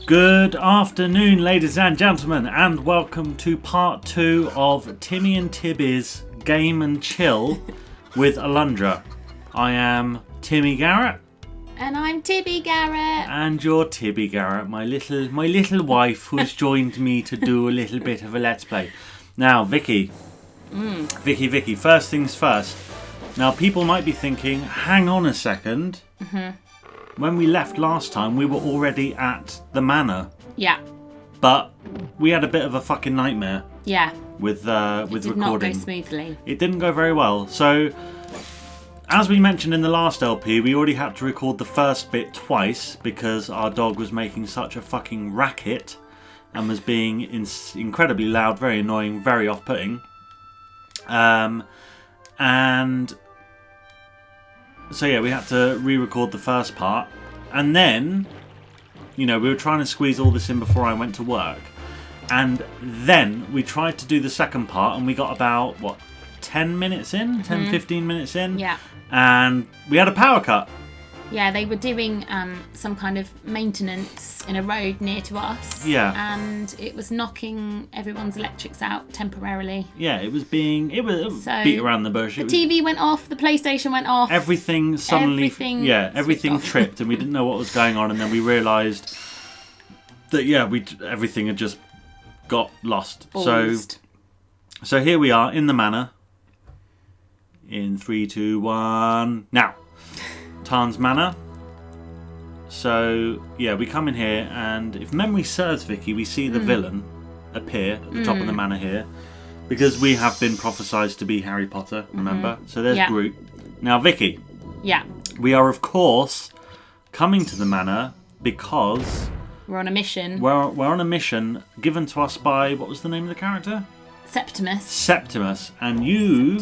Good afternoon, ladies and gentlemen, and welcome to part 2 of Timmy and Tibby's Game and Chill with Alundra. I am Timmy Garrett. And I'm Tibby Garrett. And you're Tibby Garrett, my little wife who's joined me to do a little bit of a Let's Play. Now, Vicky, first things first. Now, people might be thinking, hang on a second. When we left last time, we were already at the manor. Yeah. But we had a bit of a fucking nightmare. Yeah. With recording. It did not go smoothly. It didn't go very well. So, as we mentioned in the last LP, we already had to record the first bit twice because our dog was making such a fucking racket and was being incredibly loud, very annoying, very off-putting. And so yeah, we had to re-record the first part, and then, we were trying to squeeze all this in before I went to work, and then we tried to do the second part, and we got about 10 minutes in, 15 minutes in, yeah, and we had a power cut. Yeah, they were doing some kind of maintenance in a road near to us. Yeah. And it was knocking everyone's electrics out temporarily. Yeah, it was beat around the bush. The TV went off, the PlayStation went off. Everything everything tripped and we didn't know what was going on, and then we realised that, everything had just got lost. Ballsed. So here we are in the manor. In 3, 2, 1, now. Tarn's Manor. So, we come in here, and if memory serves, Vicky, we see the villain appear at the top of the manor here, because we have been prophesied to be Harry Potter, remember? So there's Groot. Now, Vicky. Yeah. We are, of course, coming to the manor because we're on a mission. We're on a mission given to us by, what was the name of the character? Septimus. And you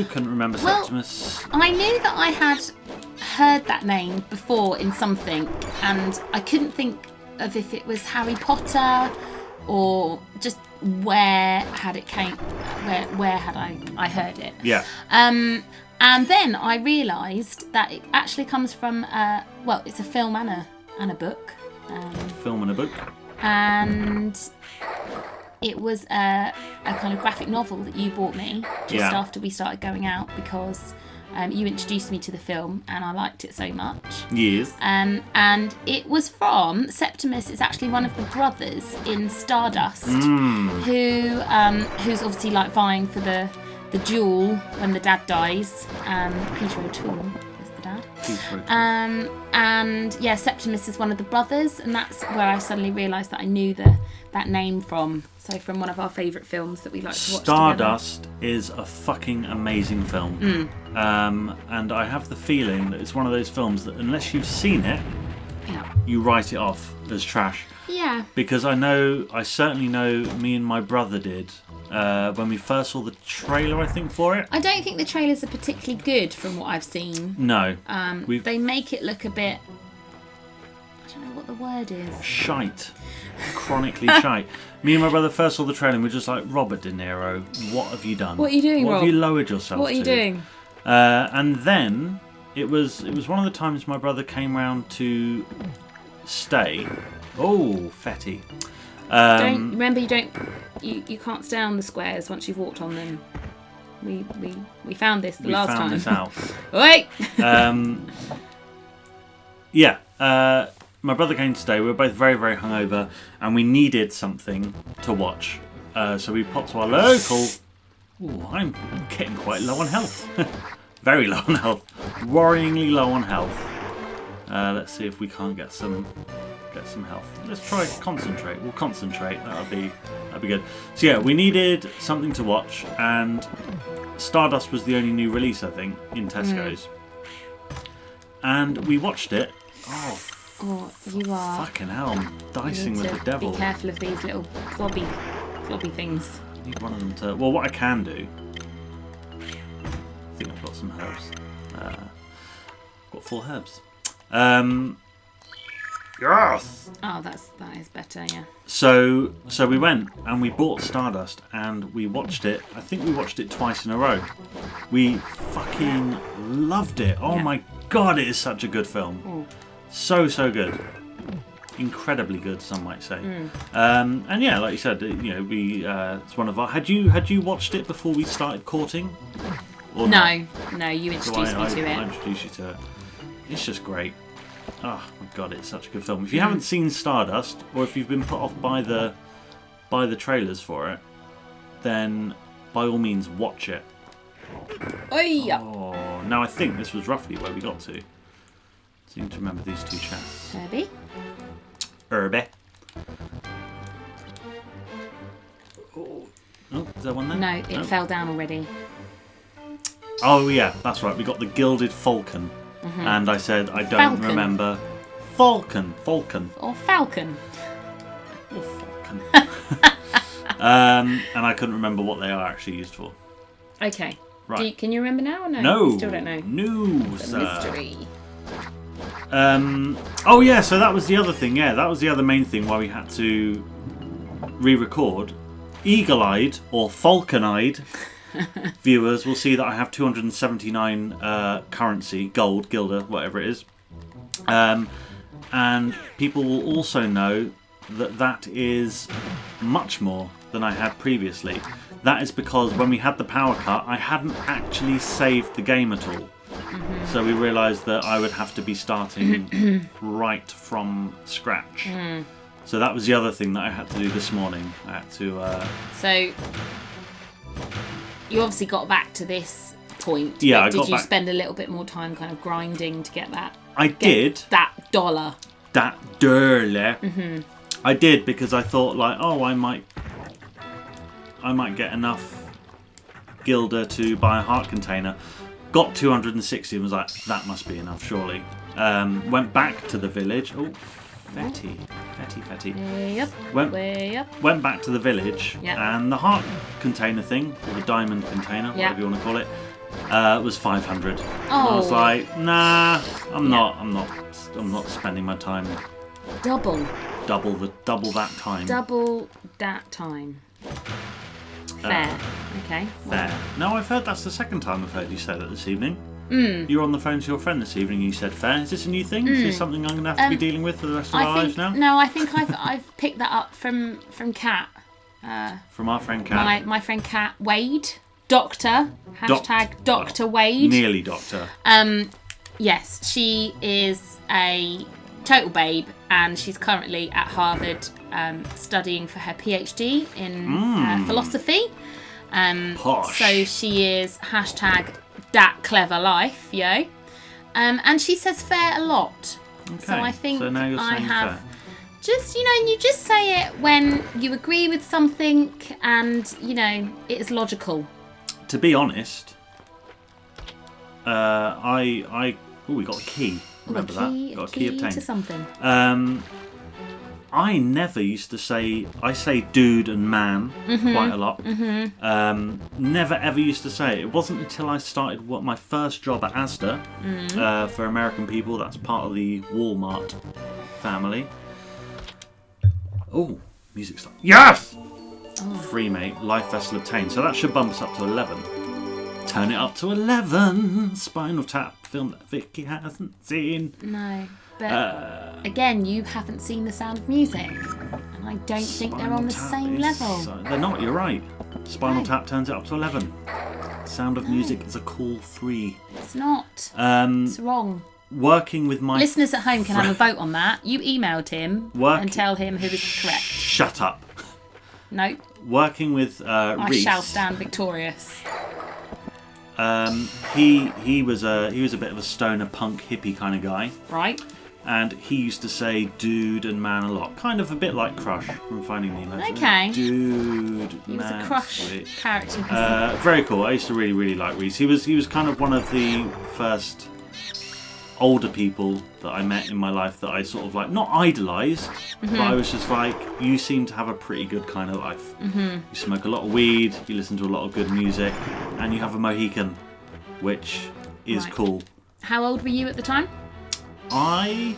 couldn't remember Septimus. I knew that I had heard that name before in something, and I couldn't think of if it was Harry Potter or just where had I heard it. Yeah. And then I realised that it actually comes from it's a film and a book. Film and a book. And it was a kind of graphic novel that you bought me just after we started going out, because you introduced me to the film and I liked it so much. Yes. And it was from Septimus. Is actually one of the brothers in Stardust, who's obviously vying for the duel when the dad dies. Peter O'Toole is the dad. And Septimus is one of the brothers, and that's where I suddenly realised that I knew that name from. So from one of our favourite films that we like to watch Stardust together. is a fucking amazing film. And I have the feeling that it's one of those films that unless you've seen it, you write it off as trash. Yeah. Because I certainly know me and my brother did when we first saw the trailer, I think, for it. I don't think the trailers are particularly good from what I've seen. No. They make it look a bit, I don't know what the word is. Shite. Chronically shite. Me and my brother first saw the trailer and we were just like, Robert De Niro, what have you done? What are you doing, Rob? What have you lowered yourself What are you doing? And then it was one of the times my brother came round to stay. Oh, Fetty. You can't stay on the squares once you've walked on them. We found this last time. We found this out. My brother came to stay. We were both very, very hungover, and we needed something to watch. So we popped to our local. Ooh, I'm getting quite low on health. Very low on health. Worryingly low on health. Let's see if we can't get some health. Let's try concentrate. We'll concentrate. That'll be good. So we needed something to watch, and Stardust was the only new release, I think, in Tesco's. And we watched it. Oh, you are. Fucking hell, I'm dicing with the devil. Be careful of these little globby things. I need one of them to... Well, what I can do... I think I've got some herbs. Got 4 herbs. Yes! Oh, that is better, yeah. So we went and we bought Stardust and we watched it. I think we watched it twice in a row. We fucking loved it. Oh my god, it is such a good film. So good. incredibly good, some might say. And yeah, like you said, we it's one of our. Had you watched it before we started courting? Or no, you introduced me to it. I introduced you to it. It's just great. Oh my god, it's such a good film. If you haven't seen Stardust, or if you've been put off by the trailers for it, then by all means watch it. Oh, now I think this was roughly where we got to. Seem to remember these two chests. Herbie. Oh, is there one there? No, it fell down already. Oh yeah, that's right. We got the gilded falcon, and I said I don't Falcon. remember. Falcon. Or falcon. Or falcon. And I couldn't remember what they are actually used for. Okay. Right. Can you remember now or no? No. You still don't know. No, It's sir. a mystery. Oh yeah, so that was the other thing. Yeah, that was the other main thing why we had to re-record. Eagle-eyed or falcon-eyed viewers will see that I have 279 currency, gold, guilder, whatever it is. And people will also know that is much more than I had previously. That is because when we had the power cut, I hadn't actually saved the game at all. So we realised that I would have to be starting right from scratch. So that was the other thing that I had to do this morning. I had to... So, you obviously got back to this point. Yeah, but I got Did you back. spend a little bit more time kind of grinding to get that? I did. That dollar. That dirle. I did because I thought like, oh, I might get enough gilder to buy a heart container. Got 260 and was like, that must be enough, surely. Went back to the village. Oh, Fetty. Way up. Way up. Went back to the village, Yeah. and the heart container thing, or the diamond container, whatever you want to call it, was 500. And I was like, nah, I'm not spending my time. Double Double that time. Double that time. Fair. Okay. Fair. No, I've heard that's the second time I've heard you say that this evening. You were on the phone to your friend this evening and you said fair. Is this a new thing? Is this something I'm going to have to be dealing with for the rest of our lives now? No, I think I've picked that up from Kat. From our friend Kat. My friend Kat Wade. Doctor. Hashtag Dr. Wade. Nearly doctor. Yes, she is a total babe and she's currently at Harvard studying for her PhD in philosophy. Posh. So she is hashtag that clever life, yo. And she says fair a lot. Okay. So I think so now you're I saying have fair. just, you just say it when you agree with something and, it is logical. To be honest, we got a key. Remember that? Got a key obtained. To something. I never used to say... I say dude and man quite a lot. Never ever used to say it. It wasn't until I started my first job at Asda for American people. That's part of the Walmart family. Oh, music start. Yes! Free, mate. Life vessel obtained. So that should bump us up to 11. Turn it up to 11. Spinal Tap, film that Vicky hasn't seen. No, but again, you haven't seen The Sound of Music, and I don't think they're on the same level. They're not. You're right. Spinal Tap turns it up to 11. Sound of Music is a cool 3. It's not. It's wrong. Working with my listeners at home can have a vote on that. You emailed him and tell him who is correct. Shut up. No. Working with I Reese. shall stand victorious. He was a bit of a stoner punk hippie kind of guy. Right. And he used to say dude and man a lot. Kind of a bit like Crush from Finding Nemo. Okay. Dude, he was man, a Crush sweet. character. Very cool. I used to really, really like Reese. He was kind of one of the first older people that I met in my life that I sort of like, not idolised, but I was just like, you seem to have a pretty good kind of life. You smoke a lot of weed, you listen to a lot of good music, and you have a Mohican, which is cool. How old were you at the time? I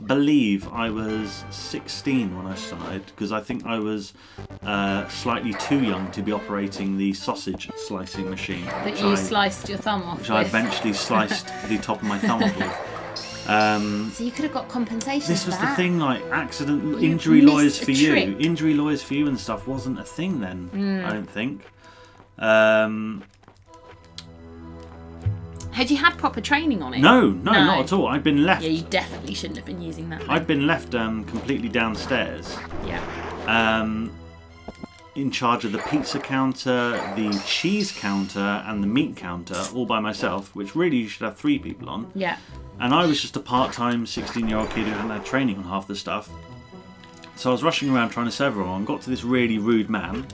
believe I was 16 when I started, because I think I was slightly too young to be operating the sausage slicing machine. That you sliced your thumb off Which with. I eventually sliced the top of my thumb off with. So you could have got compensation. This for was that. the thing, like injury lawyers missed for a you. trick. Injury lawyers for you and stuff wasn't a thing then. I don't think. Had you had proper training on it? No, not at all. I'd been left. Yeah, you definitely shouldn't have been using that. I'd been left completely downstairs. Yeah. In charge of the pizza counter, the cheese counter, and the meat counter, all by myself, which really you should have 3 people on. Yeah. And I was just a part-time 16-year-old kid who hadn't had training on half the stuff. So I was rushing around trying to serve everyone, got to this really rude man,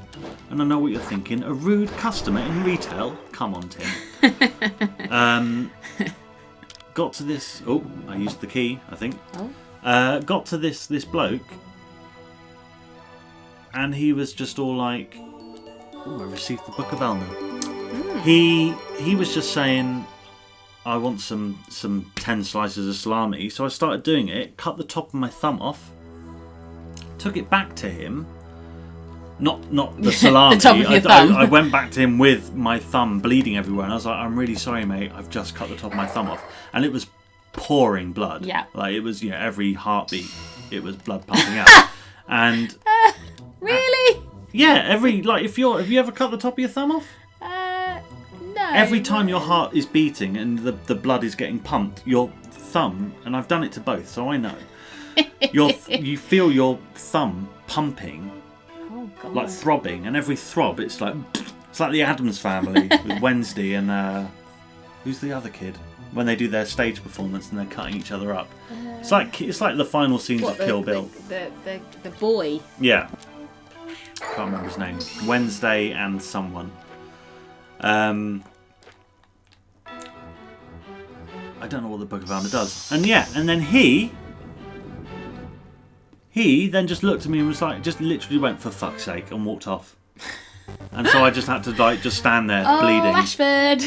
and I know what you're thinking, a rude customer in retail? Come on, Tim. Got to this... Oh, I used the key, I think. Oh. Got to this bloke, and he was just all like, "Oh, I received the Book of Elna." He was just saying, "I want some 10 slices of salami." So I started doing it, cut the top of my thumb off, took it back to him. Not the salami. The top of your thumb. I went back to him with my thumb bleeding everywhere, and I was like, "I'm really sorry, mate. I've just cut the top of my thumb off," and it was pouring blood. Yeah. Like it was, every heartbeat, it was blood pumping out, and. Really? Yeah, have you ever cut the top of your thumb off? No. Every time your heart is beating and the blood is getting pumped, your thumb, and I've done it to both, so I know. You feel your thumb pumping, Oh, God. like throbbing, and every throb, it's like the Addams Family with Wednesday and who's the other kid when they do their stage performance and they're cutting each other up. It's like the final scenes of Kill Bill. The boy. Yeah. Can't remember his name. Wednesday and someone. I don't know what the Book of Elna does. And then he then just looked at me and was like, just literally went, "For fuck's sake," and walked off. And so I just had to just stand there bleeding. Ashford.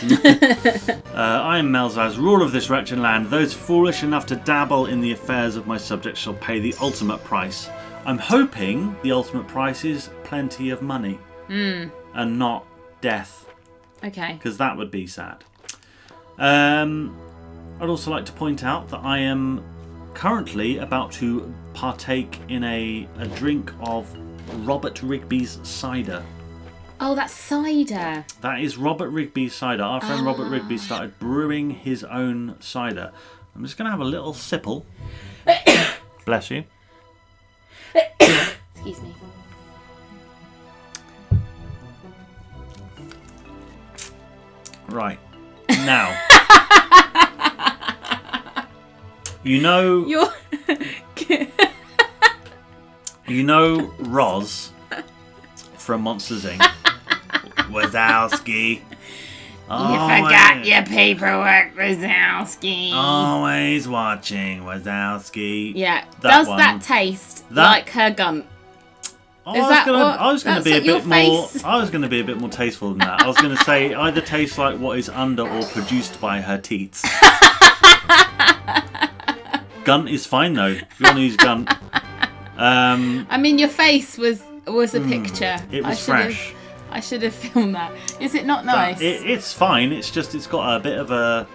I am Melzaz, ruler of this wretched land. Those foolish enough to dabble in the affairs of my subjects shall pay the ultimate price. I'm hoping the ultimate price is plenty of money and not death, Okay. because that would be sad. I'd also like to point out that I am currently about to partake in a drink of Robert Rigby's cider. Oh, that's cider. That is Robert Rigby's cider. Our friend Robert Rigby started brewing his own cider. I'm just going to have a little sipple. Bless you. Excuse me. Right. Now. You know Roz from Monsters Inc. Wazowski. You forgot your paperwork, Wazowski. Always watching Wazowski. Yeah. That Does one. that taste like her gun? I was going to be a bit more. face? I was going to be a bit more tasteful than that. I was going to say either tastes like what is under or produced by her teats. Gunt is fine though. If you want to use Gunt. I mean, your face was a picture. It was fresh. I should have filmed that. Is it not nice? It's fine. It's just it's got a bit of a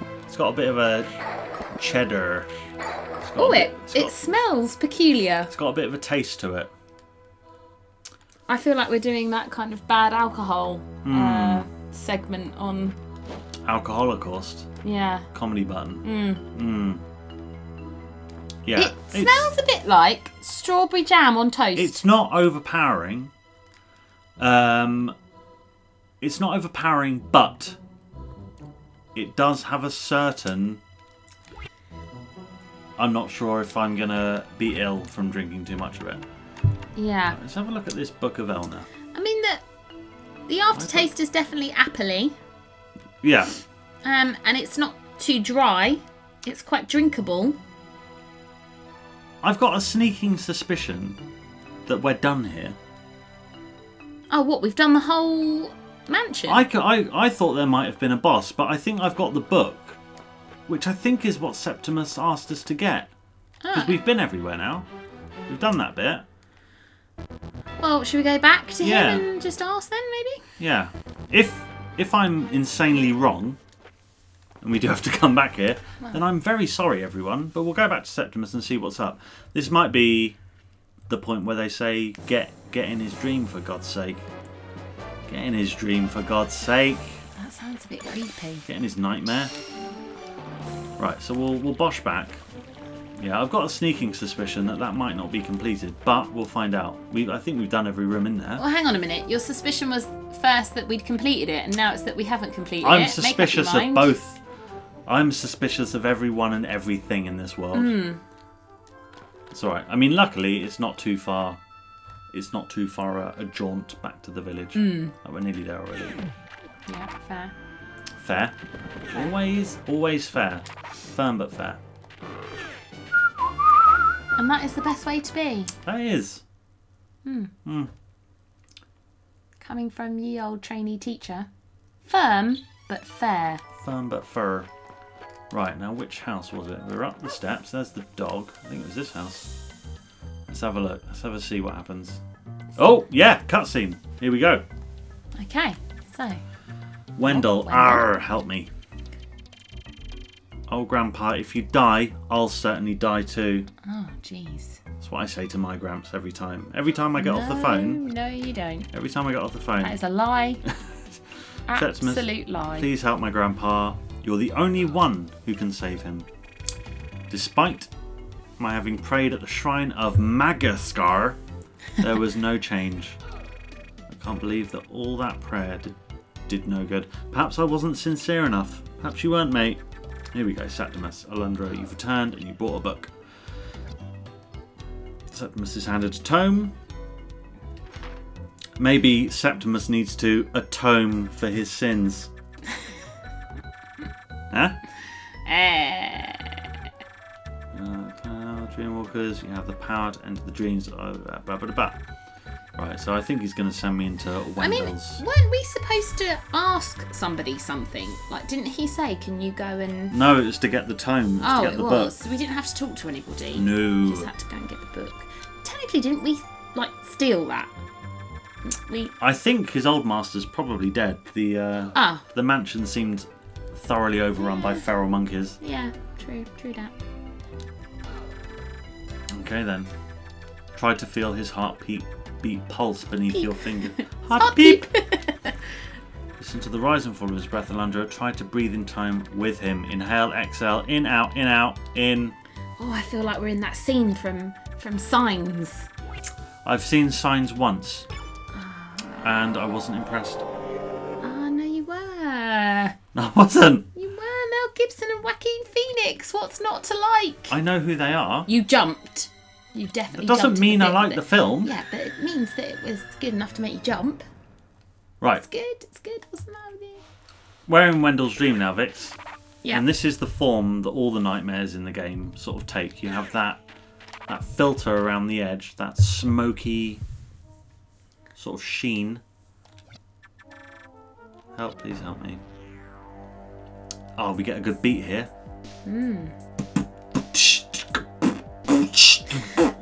cheddar. Oh, it smells peculiar. It's got a bit of a taste to it. I feel like we're doing that kind of bad alcohol segment on Alcohol Holocaust. Yeah. Comedy button. Yeah. It smells a bit like strawberry jam on toast. It's not overpowering. It's not overpowering, but it does have a certain... I'm not sure if I'm going to be ill from drinking too much of it. Yeah. Let's have a look at this Book of Elna. I mean, the aftertaste is definitely appley. Yeah. And it's not too dry. It's quite drinkable. I've got a sneaking suspicion that we're done here. Oh, what? We've done the whole mansion? I thought there might have been a boss, but I think I've got the book, which I think is what Septimus asked us to get. Because we've been everywhere now. We've done that bit. Well, should we go back to him and just ask then, maybe? Yeah. If I'm insanely wrong, and we do have to come back here, then I'm very sorry, everyone. But we'll go back to Septimus and see what's up. This might be the point where they say, get in his dream, for God's sake. Get in his dream, for God's sake. That sounds a bit creepy. Get in his nightmare. Right, so we'll bosh back. Yeah, I've got a sneaking suspicion that might not be completed, but we'll find out. I think we've done every room in there. Well, hang on a minute. Your suspicion was first that we'd completed it, and now it's that we haven't completed it. I'm suspicious of both. I'm suspicious of everyone and everything in this world. It's alright. I mean, luckily, it's not too far. It's not too far a jaunt back to the village. Like, we're nearly there already. Yeah, fair. Fair. Always fair. Firm but fair. And that is the best way to be. That is. Coming from ye old trainee teacher. Firm but fair. Firm but fur. Right, now which house was it? We're up the steps. There's the dog. I think it was this house. Let's have a look. Let's have a see what happens. Oh, yeah, cutscene. Here we go. Okay, so. Wendell, arr, help me. Oh, Grandpa, if you die, I'll certainly die too. Oh, jeez. That's what I say to my Gramps every time. Every time I get off the phone. No, you don't. Every time I get off the phone. That is a lie. Absolute lie. Please help my Grandpa. You're the only one who can save him. Despite my having prayed at the shrine of Madagascar, there was no change. I can't believe that all that prayer did no good. Perhaps I wasn't sincere enough. Perhaps you weren't, mate. Here we go, Septimus. Alundra, you've returned and you brought a book. Septimus is handed a tome. Maybe Septimus needs to atone for his sins. Huh? Dreamwalkers, you have the power to enter the dreams of blah, blah, blah. Right, so I think he's going to send me into Wendell's. Weren't we supposed to ask somebody something? Like, didn't he say, can you go and... No, it was to get the tome. Oh, to get it the was. book. So we didn't have to talk to anybody. No. We just had to go and get the book. Technically, didn't we, steal that? I think his old master's probably dead. The mansion seemed thoroughly overrun by feral monkeys. Yeah, true that. Okay, then. Try to feel his heartbeat pulse beneath your finger. Heartbeat! Listen to the rise and fall of his breath, Alundra. Try to breathe in time with him. Inhale, exhale, in, out, in. Oh, I feel like we're in that scene from Signs. I've seen Signs once, and I wasn't impressed. Oh, no, you were. No, I wasn't. You were. Mel Gibson and Joaquin Phoenix. What's not to like? I know who they are. You jumped. You definitely That doesn't jumped mean I like that, the film. Yeah, but it means that it was good enough to make you jump. Right. It's good. Wasn't that with you? We're in Wendell's dream now, Vix. Yeah. And this is the form that all the nightmares in the game sort of take. You have that filter around the edge, that smoky sort of sheen. Please help me. Oh, we get a good beat here.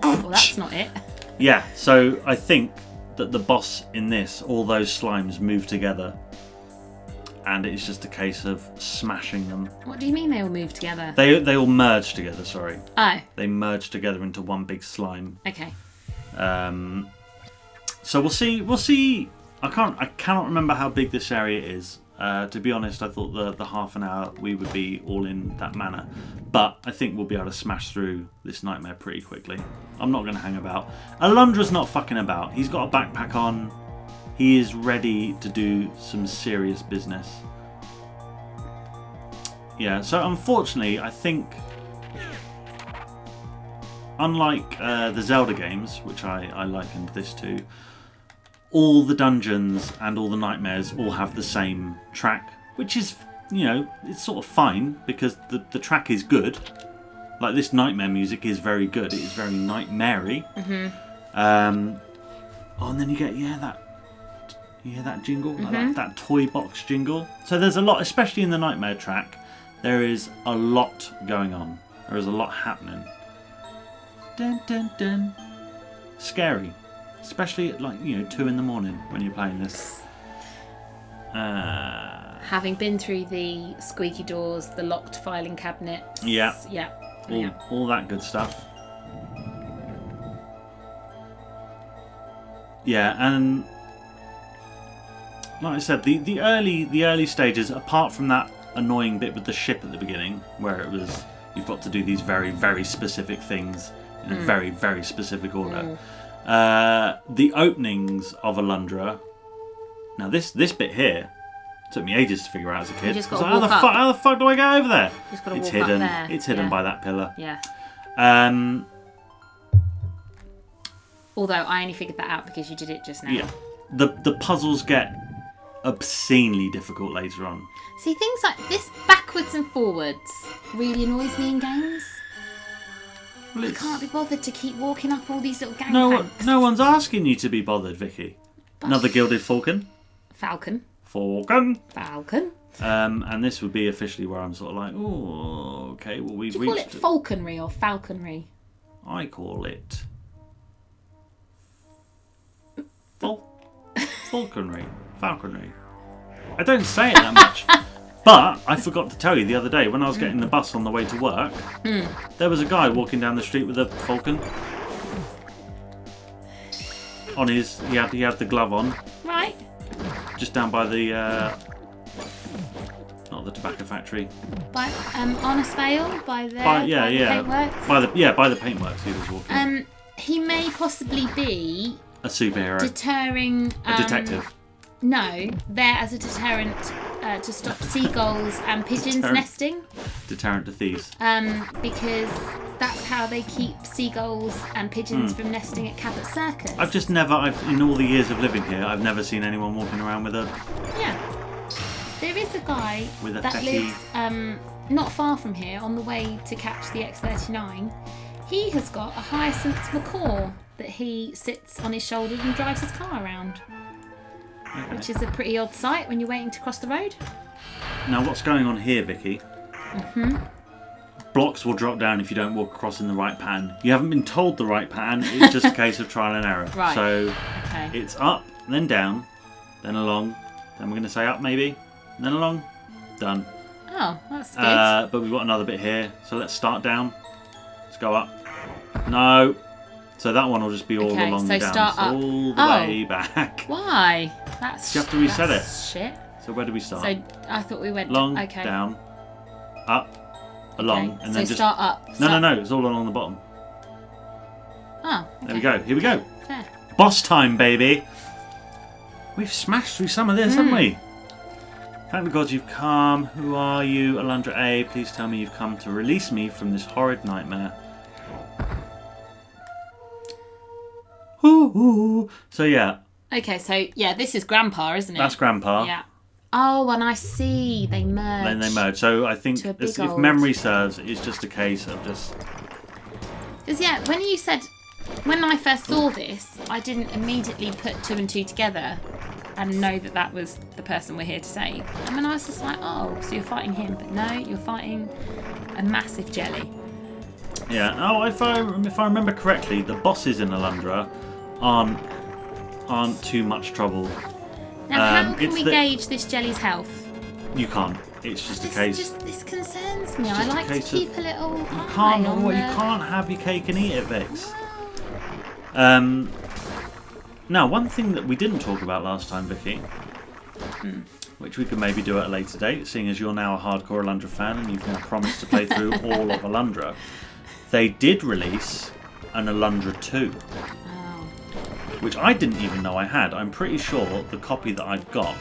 Well, that's not it. Yeah, so I think that the boss in this, all those slimes move together. And it's just a case of smashing them. What do you mean they all move together? They all merge together, sorry. Oh. They merge together into one big slime. Okay. So we'll see. I cannot remember how big this area is. To be honest, I thought the half an hour we would be all in that manner. But I think we'll be able to smash through this nightmare pretty quickly. I'm not going to hang about. Alundra's not fucking about. He's got a backpack on. He is ready to do some serious business. Yeah, so unfortunately, I think, unlike the Zelda games, which I likened this to, all the dungeons and all the nightmares all have the same track, which is, it's sort of fine because the track is good. Like, this nightmare music is very good. It is very nightmare-y. And then you get, you hear that jingle? Like that toy box jingle? So there's a lot, especially in the nightmare track, there is a lot going on. There is a lot happening. Dun, dun, dun. Scary. Especially at 2 in the morning when you're playing this. having been through the squeaky doors, the locked filing cabinets. Yeah. Yeah. All that good stuff. Yeah, and like I said, the early stages, apart from that annoying bit with the ship at the beginning, where it was you've got to do these very, very specific things in a very, very specific order. The openings of Alundra. Now this bit here took me ages to figure out as a kid. You just got to how the fuck do I get over there? Just got to It's walk hidden. up there. It's hidden by that pillar. Yeah. Although I only figured that out because you did it just now. Yeah. The puzzles get obscenely difficult later on. See, things like this backwards and forwards really annoys me in games. Well, I can't be bothered to keep walking up all these little gangplanks. No one's asking you to be bothered, Vicky. Another gilded falcon. Falcon. And this would be officially where I'm sort of like, oh, okay, well we've Do you reached... call it falconry or falconry? I call it... Falconry. I don't say it that much. But I forgot to tell you the other day, when I was getting the bus on the way to work, there was a guy walking down the street with a falcon. On his... He had the glove on. Right. Just down by the... not the tobacco factory. By Honest Vale? By the paintworks? By the paintworks he was walking. He may possibly be... A superhero. Deterring... a detective. No, there as a deterrent to stop seagulls and pigeons nesting. Deterrent to thieves. Because that's how they keep seagulls and pigeons from nesting at Cabot Circus. In all the years of living here, I've never seen anyone walking around with a... Yeah. There is a guy with a that fetty... lives not far from here on the way to catch the X39. He has got a hyacinth macaw that he sits on his shoulder and drives his car around. Okay. Which is a pretty odd sight when you're waiting to cross the road. Now, what's going on here, Vicky? Blocks will drop down if you don't walk across in the right pattern. You haven't been told the right pattern. It's just a case of trial and error. Right. So it's up, then down, then along. Then we're going to say up, maybe. And then along. Done. Oh, that's good. But we've got another bit here. So let's start down. Let's go up. No. So that one will just be all along the down. Start up. All the way back. Why? That's... You have to reset it. Shit. So where do we start? So I thought we went... Long, down, up, along, and then just... start up. No. It's all along the bottom. Oh, okay. There we go. Here we go. Fair. Boss time, baby. We've smashed through some of this, haven't we? Thank the gods you've come. Who are you? Alundra A. Please tell me you've come to release me from this horrid nightmare. Ooh. So yeah. Okay, so yeah, this is Grandpa, isn't it? That's Grandpa. Yeah. Oh, and I see. They merge. Then they merge. So I think if memory serves, it's just a case of just... Because yeah, when I first saw this, I didn't immediately put two and two together and know that that was the person we're here to save. And then I was just like, oh, so you're fighting him. But no, you're fighting a massive jelly. Yeah. Oh, if I remember correctly, the bosses in Alundra aren't too much trouble. Now, how can we gauge this jelly's health? You can't. It's just a case. This concerns me. I like to keep a little. You can't have your cake and eat it, Vix. Now, one thing that we didn't talk about last time, Vicky, which we could maybe do at a later date, seeing as you're now a hardcore Alundra fan and you've now promised to play through all of Alundra, they did release an Alundra 2. Which I didn't even know I had. I'm pretty sure the copy that I've got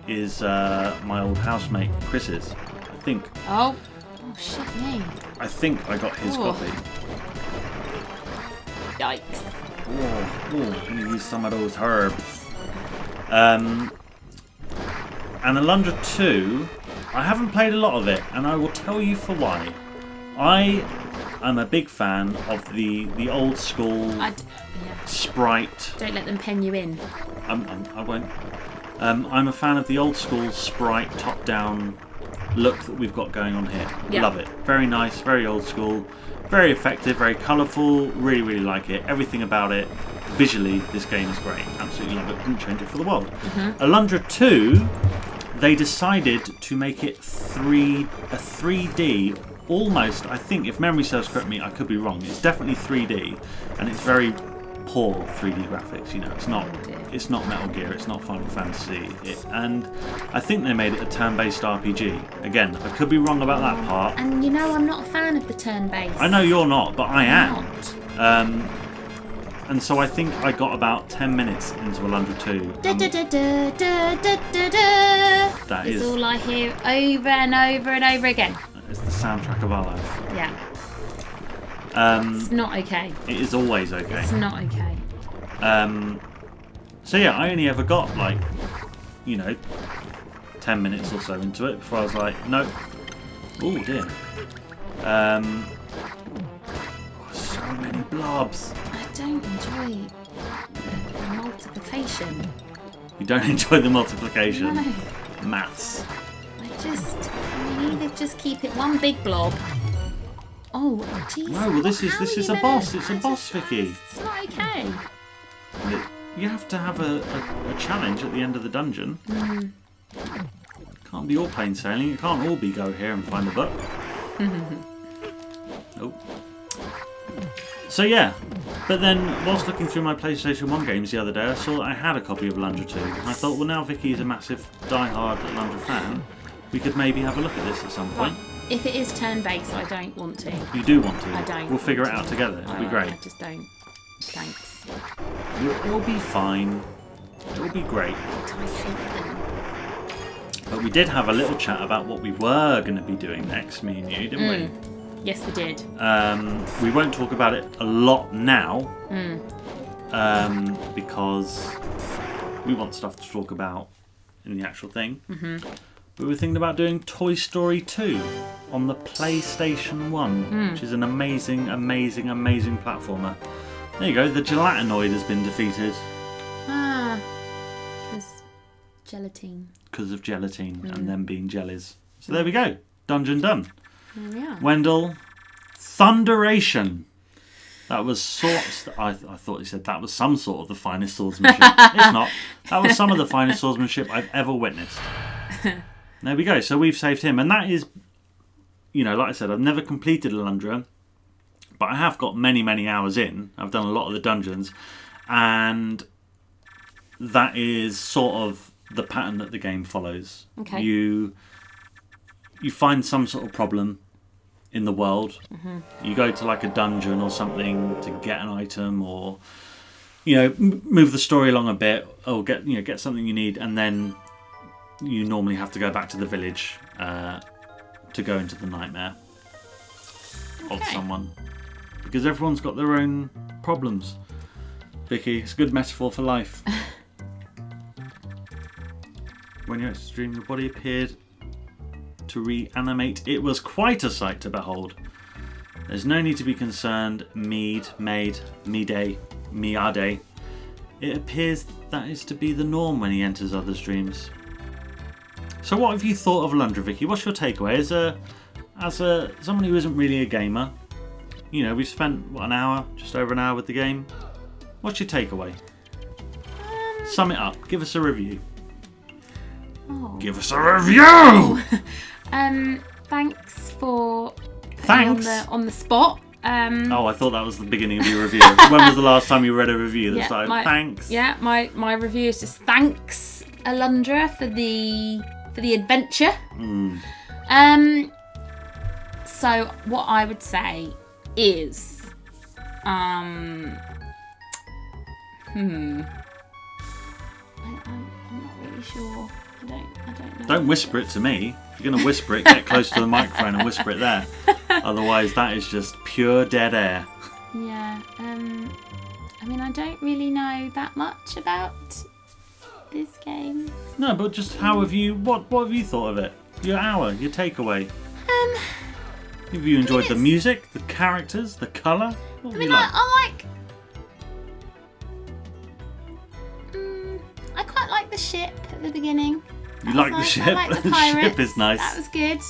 is my old housemate Chris's. I think. Oh shit me. I think I got his copy. Yikes. Let me use some of those herbs. And Alundra 2, I haven't played a lot of it, and I will tell you for why. I'm a big fan of the old school sprite. Don't let them pen you in. I won't. I'm a fan of the old school sprite top-down look that we've got going on here. Yeah. Love it. Very nice, very old school, very effective, very colourful. Really, really like it. Everything about it. Visually, this game is great. Absolutely love it. Wouldn't change it for the world. Alundra 2, they decided to make it a 3D, almost, I think, if memory serves correctly, I could be wrong, it's definitely 3D, and it's very poor 3D graphics, you know, it's not Metal Gear, it's not Final Fantasy, and I think they made it a turn-based RPG. Again, I could be wrong about that part. And you know I'm not a fan of the turn-based. I know you're not, but I am. Not. And so I think I got about 10 minutes into Alundra 2. That is all I hear over and over and over again. It's the soundtrack of our life. Yeah. It's not okay. It is always okay. It's not okay. So yeah, I only ever got 10 minutes or so into it before I was like, no. Oh dear. So many blobs. I don't enjoy the multiplication. You don't enjoy the multiplication? No. Maths. Either just keep it one big blob. Oh, jeez. No, well this is a boss. It's a boss, Vicky. It's not okay. You have to have a challenge at the end of the dungeon. Can't be all plain sailing. It can't all be go here and find a book. Oh. So yeah, but then whilst looking through my PlayStation 1 games the other day, I saw that I had a copy of Alundra 2. And I thought, well, now Vicky is a massive die-hard Alundra fan, we could maybe have a look at this at some point. If it is turn-based, I don't want to. You do want to? I don't. We'll figure it out together. It'll be great. I just don't. Thanks. It'll be fine. It'll be great. But we did have a little chat about what we were going to be doing next, me and you, didn't we? Yes, we did. We won't talk about it a lot now, because we want stuff to talk about in the actual thing. We were thinking about doing Toy Story 2 on the PlayStation 1, which is an amazing, amazing, amazing platformer. There you go, the gelatinoid has been defeated. Because gelatine. Because of gelatine and them being jellies. So there we go, dungeon done. Yeah. Wendell, Thunderation. That was I thought he said that was some sort of the finest swordsmanship. It's not. That was some of the finest swordsmanship I've ever witnessed. There we go. So we've saved him. And that is, like I said, I've never completed Alundra, but I have got many, many hours in. I've done a lot of the dungeons. And that is sort of the pattern that the game follows. Okay. You find some sort of problem in the world. You go to like a dungeon or something to get an item, or move the story along a bit, or get something you need, and then you normally have to go back to the village to go into the nightmare of someone, because everyone's got their own problems. Vicky, it's a good metaphor for life. When you're extreme, your body appeared to reanimate. It was quite a sight to behold. There's no need to be concerned, Meade. It appears that is to be the norm when he enters others' dreams. So what have you thought of Alundra, Vicky? What's your takeaway? As someone who isn't really a gamer, we've spent, just over an hour with the game. What's your takeaway? Sum it up. Give us a review. Give us a review! Thanks for Thanks on the spot. I thought that was the beginning of your review. When was the last time you read a review that started thanks? Yeah, my review is just thanks, Alundra, for the adventure. So what I would say is I'm not really sure. I don't know. Don't whisper it to me. If you're going to whisper it, get close to the microphone and whisper it there. Otherwise, that is just pure dead air. Yeah. I don't really know that much about this game. No, but just what have you thought of it? Your hour, your takeaway. Have you enjoyed the music, the characters, the colour? What have you liked? I quite like the ship at the beginning. You like the ship? I like the The pirates. ship is nice. That was good.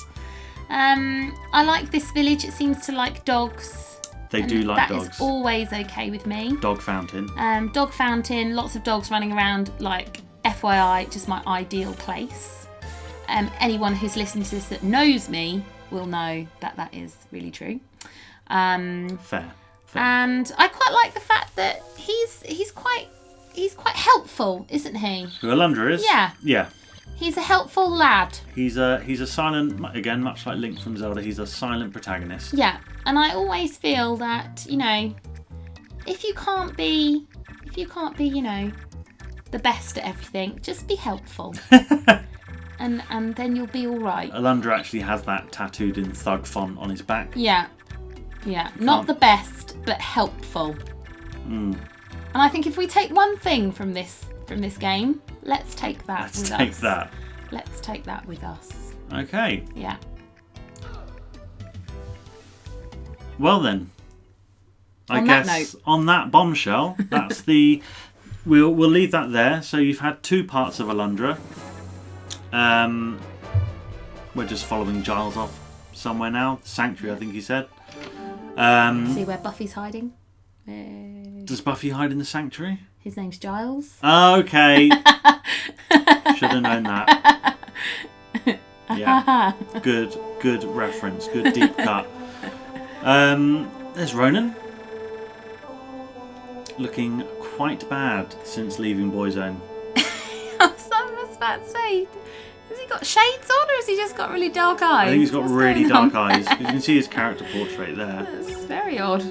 I like this village. It seems to like dogs. They do like dogs. That is always okay with me. Dog fountain. Dog fountain. Lots of dogs running around. Like FYI, just my ideal place. anyone who's listening to this that knows me will know that that is really true. Fair. And I quite like the fact that he's quite helpful, isn't he? Who Alundra is? Yeah. Yeah. He's a helpful lad. He's a silent, again, much like Link from Zelda, he's a silent protagonist. Yeah, and I always feel that, you know, if you can't be, you know, the best at everything, just be helpful. and then you'll be all right. Alundra actually has that tattooed in thug font on his back. Yeah. Yeah. Not the best, but helpful. And I think if we take one thing from this game, let's take that with us. Let's take that with us. Okay. Yeah. Well then, I On guess that note. on that bombshell, that's the. We'll leave that there. So you've had 2 parts of Alundra. We're just following Giles off somewhere now. Sanctuary, I think he said. See where Buffy's hiding? Does Buffy hide in the sanctuary? His name's Giles. Okay. Should have known that. Yeah. Good reference. Good deep cut. There's Ronan. Looking quite bad since leaving Boyzone. I was about to say, has he got shades on or has he just got really dark eyes? I think he's got What's really going dark on? eyes. You can see his character portrait there. That's very odd.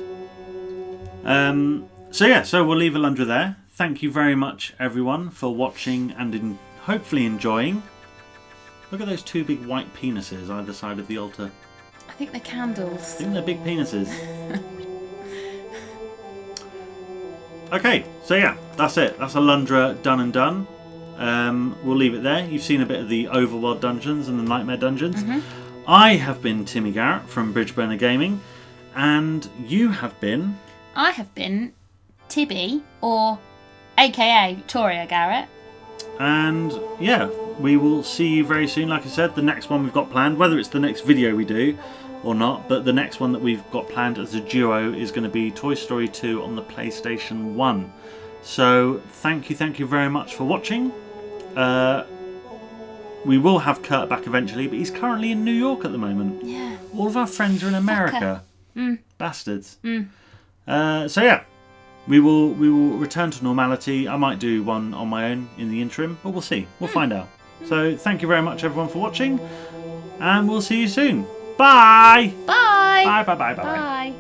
So we'll leave Alundra there. Thank you very much, everyone, for watching and hopefully enjoying. Look at those 2 big white penises either side of the altar. I think they're candles. I think they're big penises. Okay, so yeah, that's it. That's Alundra done and done. We'll leave it there. You've seen a bit of the Overworld dungeons and the Nightmare dungeons. I have been Timmy Garrett from Bridgeburner Gaming, and you have been... I have been Tibby, or AKA Victoria Garrett. And yeah, we will see you very soon. Like I said, the next one we've got planned, whether it's the next video we do or not, but the next one that we've got planned as a duo is going to be Toy Story 2 on the PlayStation 1. So thank you very much for watching. We will have Kurt back eventually, but he's currently in New York at the moment. Yeah. All of our friends are in America. Bastards. So yeah, we will return to normality. I might do one on my own in the interim, but we'll see. We'll find out. So thank you very much, everyone, for watching, and we'll see you soon. Bye. Bye. Bye. Bye.